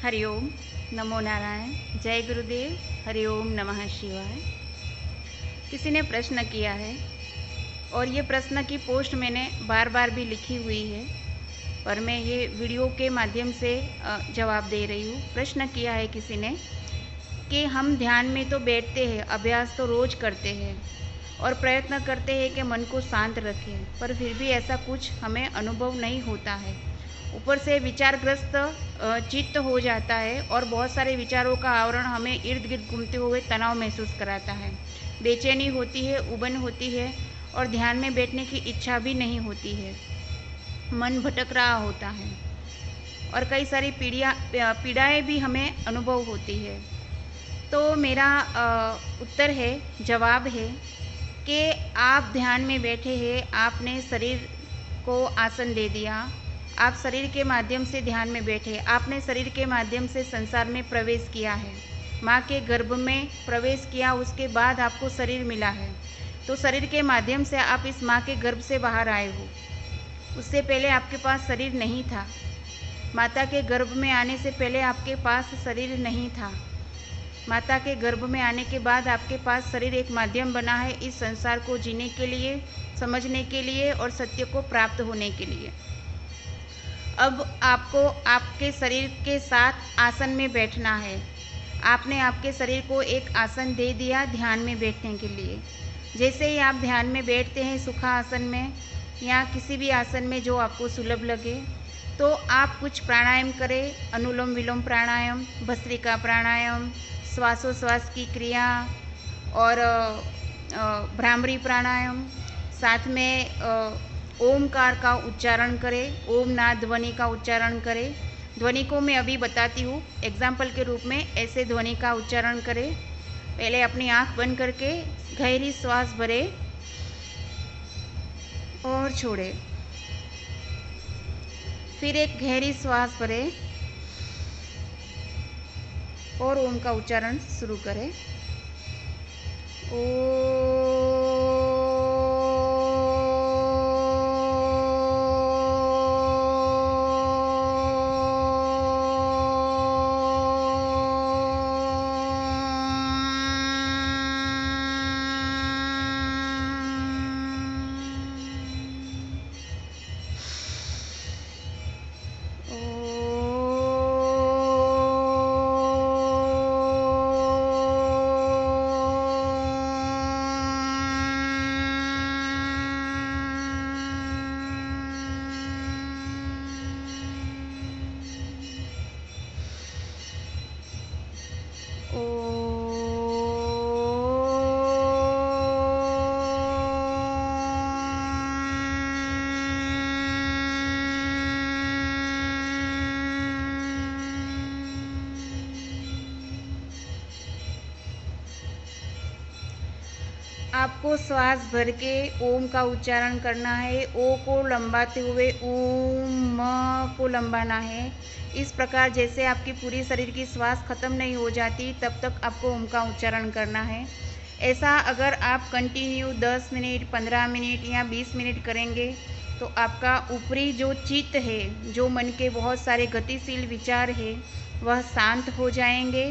हरिओम, नमो नारायण, जय गुरुदेव, हरिओम नमः शिवाय। किसी ने प्रश्न किया है और ये प्रश्न की पोस्ट मैंने बार बार भी लिखी हुई है, पर मैं ये वीडियो के माध्यम से जवाब दे रही हूँ। प्रश्न किया है किसी ने कि हम ध्यान में तो बैठते हैं, अभ्यास तो रोज़ करते हैं और प्रयत्न करते हैं कि मन को शांत रखें, पर फिर भी ऐसा कुछ हमें अनुभव नहीं होता है। ऊपर से विचारग्रस्त चित्त हो जाता है और बहुत सारे विचारों का आवरण हमें इर्द गिर्द घूमते हुए तनाव महसूस कराता है। बेचैनी होती है, उबन होती है और ध्यान में बैठने की इच्छा भी नहीं होती है। मन भटक रहा होता है और कई सारी पीड़ाएं भी हमें अनुभव होती है। तो मेरा उत्तर है, जवाब है कि आप ध्यान में बैठे हैं, आपने शरीर को आसन दे दिया, आप शरीर के माध्यम से ध्यान में बैठे, आपने शरीर के माध्यम से संसार में प्रवेश किया है, माँ के गर्भ में प्रवेश किया, उसके बाद आपको शरीर मिला है। तो शरीर के माध्यम से आप इस माँ के गर्भ से बाहर आए हो। उससे पहले आपके पास शरीर नहीं था। माता के गर्भ में आने से पहले आपके पास शरीर नहीं था। माता के गर्भ में आने के बाद आपके पास शरीर एक माध्यम बना है इस संसार को जीने के लिए, समझने के लिए और सत्य को प्राप्त होने के लिए। अब आपको आपके शरीर के साथ आसन में बैठना है। आपने आपके शरीर को एक आसन दे दिया ध्यान में बैठने के लिए। जैसे ही आप ध्यान में बैठते हैं सुखासन में या किसी भी आसन में जो आपको सुलभ लगे, तो आप कुछ प्राणायाम करें। अनुलोम विलोम प्राणायाम, भस्त्रिका प्राणायाम, श्वासोश्वास की क्रिया और भ्रामरी प्राणायाम, साथ में ओमकार का उच्चारण करें, ओम नाद ध्वनि का उच्चारण करें। ध्वनि को मैं अभी बताती हूँ एग्जाम्पल के रूप में। ऐसे ध्वनि का उच्चारण करें। पहले अपनी आँख बंद करके गहरी श्वास भरे और छोड़े। फिर एक गहरी श्वास भरे और ओम का उच्चारण शुरू करें। आपको श्वास भर के ओम का उच्चारण करना है। ओ को लंबाते हुए ओम, म को लंबाना है। इस प्रकार जैसे आपकी पूरी शरीर की श्वास खत्म नहीं हो जाती तब तक आपको ओम का उच्चारण करना है। ऐसा अगर आप कंटिन्यू 10 मिनट, 15 मिनट या 20 मिनट करेंगे तो आपका ऊपरी जो चित्त है, जो मन के बहुत सारे गतिशील विचार है, वह शांत हो जाएंगे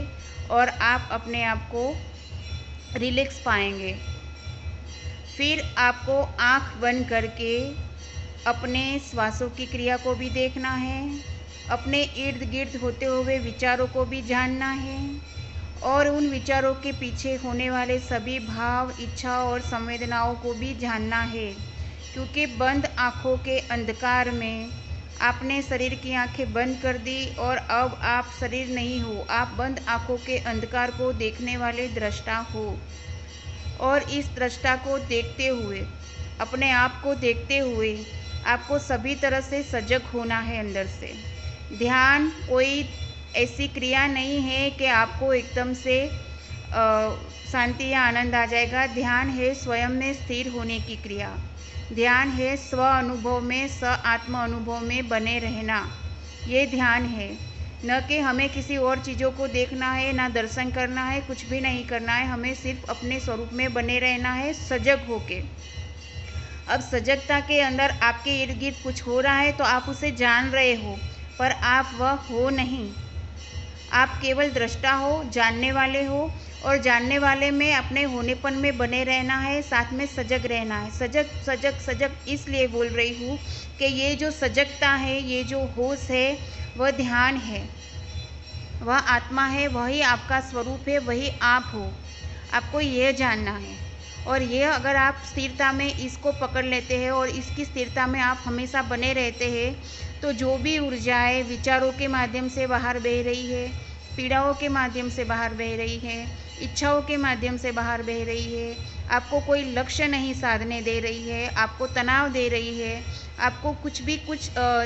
और आप अपने आप को रिलैक्स पाएंगे। फिर आपको आँख बंद करके अपने श्वासों की क्रिया को भी देखना है, अपने इर्द गिर्द होते हुए विचारों को भी जानना है और उन विचारों के पीछे होने वाले सभी भाव, इच्छा और संवेदनाओं को भी जानना है। क्योंकि बंद आँखों के अंधकार में आपने शरीर की आंखें बंद कर दी और अब आप शरीर नहीं हो, आप बंद आँखों के अंधकार को देखने वाले दृष्टा हो। और इस दृष्टा को देखते हुए, अपने आप को देखते हुए आपको सभी तरह से सजग होना है अंदर से। ध्यान कोई ऐसी क्रिया नहीं है कि आपको एकदम से शांति या आनंद आ जाएगा। ध्यान है स्वयं में स्थिर होने की क्रिया। ध्यान है स्व अनुभव में, स आत्म अनुभव में बने रहना। ये ध्यान है, न कि हमें किसी और चीज़ों को देखना है, ना दर्शन करना है, कुछ भी नहीं करना है। हमें सिर्फ अपने स्वरूप में बने रहना है सजग होके। अब सजगता के अंदर आपके इर्द गिर्द कुछ हो रहा है तो आप उसे जान रहे हो, पर आप वह हो नहीं। आप केवल दृष्टा हो, जानने वाले हो, और जानने वाले में अपने होनेपन में बने रहना है, साथ में सजग रहना है। सजग सजग सजग इसलिए बोल रही हूँ कि ये जो सजगता है, ये जो होश है, वह ध्यान है, वह आत्मा है, वही आपका स्वरूप है, वही आप हो। आपको यह जानना है। और यह अगर आप स्थिरता में इसको पकड़ लेते हैं और इसकी स्थिरता में आप हमेशा बने रहते हैं, तो जो भी ऊर्जाएं विचारों के माध्यम से बाहर बह रही है, पीड़ाओं के माध्यम से बाहर बह रही है, इच्छाओं के माध्यम से बाहर बह रही है, आपको कोई लक्ष्य नहीं साधने दे रही है, आपको तनाव दे रही है, आपको कुछ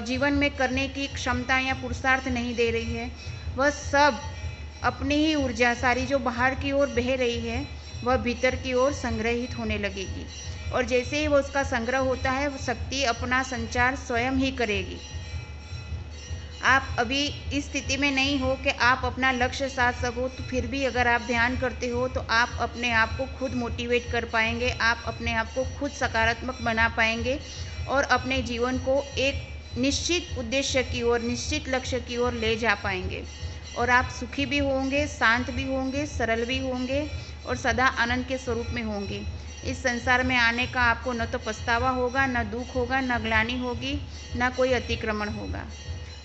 जीवन में करने की क्षमता या पुरुषार्थ नहीं दे रही है, वह सब अपनी ही ऊर्जा सारी जो बाहर की ओर बह रही है, वह भीतर की ओर संग्रहित होने लगेगी। और जैसे ही वो उसका संग्रह होता है, वो शक्ति अपना संचार स्वयं ही करेगी। आप अभी इस स्थिति में नहीं हो कि आप अपना लक्ष्य साध सको, तो फिर भी अगर आप ध्यान करते हो तो आप अपने आप को खुद मोटिवेट कर पाएंगे, आप अपने आप को खुद सकारात्मक बना पाएंगे और अपने जीवन को एक निश्चित उद्देश्य की ओर, निश्चित लक्ष्य की ओर ले जा पाएंगे। और आप सुखी भी होंगे, शांत भी होंगे, सरल भी होंगे और सदा आनंद के स्वरूप में होंगे। इस संसार में आने का आपको न तो पछतावा होगा, न दुख होगा, न ग्लानि होगी, न कोई अतिक्रमण होगा।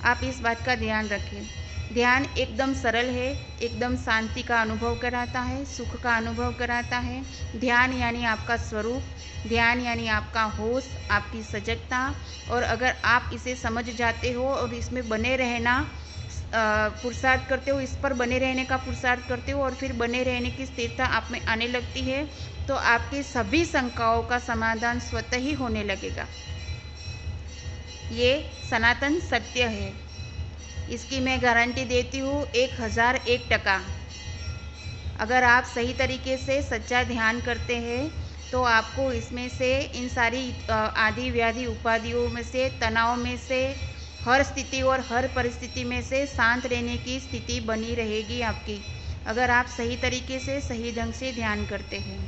आप इस बात का ध्यान रखें। ध्यान एकदम सरल है, एकदम शांति का अनुभव कराता है, सुख का अनुभव कराता है। ध्यान यानी आपका स्वरूप, ध्यान यानी आपका होश, आपकी सजगता। और अगर आप इसे समझ जाते हो और इसमें बने रहना पुरुषार्थ करते हो, इस पर बने रहने का पुरुषार्थ करते हो और फिर बने रहने की स्थिरता आप में आने लगती है, तो आपकी सभी शंकाओं का समाधान स्वतः ही होने लगेगा। ये सनातन सत्य है, इसकी मैं गारंटी देती हूँ 1001%। अगर आप सही तरीके से सच्चा ध्यान करते हैं तो आपको इसमें से इन सारी आदि व्याधि उपाधियों में से, तनाव में से, हर स्थिति और हर परिस्थिति में से शांत रहने की स्थिति बनी रहेगी आपकी, अगर आप सही तरीके से, सही ढंग से ध्यान करते हैं।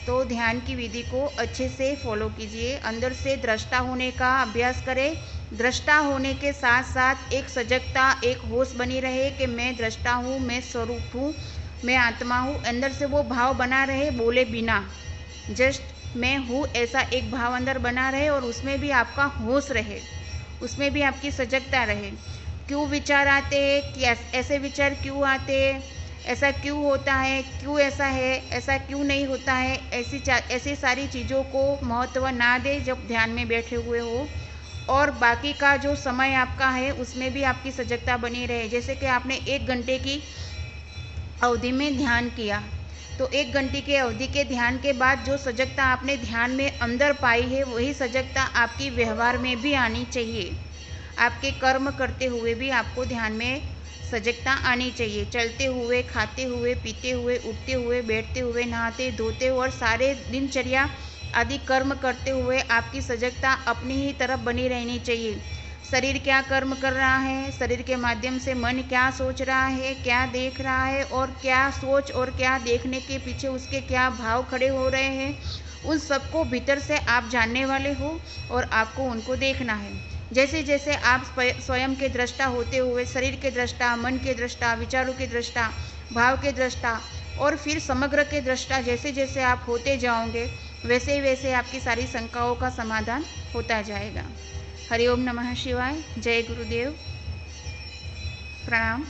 तो ध्यान की विधि को अच्छे से फॉलो कीजिए। अंदर से दृष्टा होने का अभ्यास करें। दृष्टा होने के साथ साथ एक सजगता, एक होश बनी रहे कि मैं दृष्टा हूँ, मैं स्वरूप हूँ, मैं आत्मा हूँ। अंदर से वो भाव बना रहे, बोले बिना, जस्ट मैं हूँ ऐसा एक भाव अंदर बना रहे और उसमें भी आपका होश रहे, उसमें भी आपकी सजगता रहे। क्यों विचार आते हैं, कि ऐसे विचार क्यों आते हैं, ऐसा क्यों होता है, क्यों ऐसा है, ऐसा क्यों नहीं होता है, ऐसी सारी चीज़ों को महत्व ना दे जब ध्यान में बैठे हुए हो। और बाकी का जो समय आपका है उसमें भी आपकी सजगता बनी रहे। जैसे कि आपने 1 घंटे की अवधि में ध्यान किया, तो 1 घंटे के अवधि के ध्यान के बाद जो सजगता आपने ध्यान में अंदर पाई है, वही सजगता आपकी व्यवहार में भी आनी चाहिए। आपके कर्म करते हुए भी आपको ध्यान में सजगता आनी चाहिए। चलते हुए, खाते हुए, पीते हुए, उठते हुए, बैठते हुए, नहाते धोते हुए और सारे दिनचर्या आदि कर्म करते हुए आपकी सजगता अपनी ही तरफ बनी रहनी चाहिए। शरीर क्या कर्म कर रहा है, शरीर के माध्यम से मन क्या सोच रहा है, क्या देख रहा है, और क्या सोच और क्या देखने के पीछे उसके क्या भाव खड़े हो रहे हैं, उन सबको भीतर से आप जानने वाले हो और आपको उनको देखना है। जैसे जैसे आप स्वयं के दृष्टा होते हुए, शरीर के दृष्टा, मन के दृष्टा, विचारों के दृष्टा, भाव के दृष्टा और फिर समग्र के दृष्टा, जैसे जैसे आप होते जाओगे, वैसे वैसे आपकी सारी शंकाओं का समाधान होता जाएगा। हरिओम नमः शिवाय। जय गुरुदेव। प्रणाम।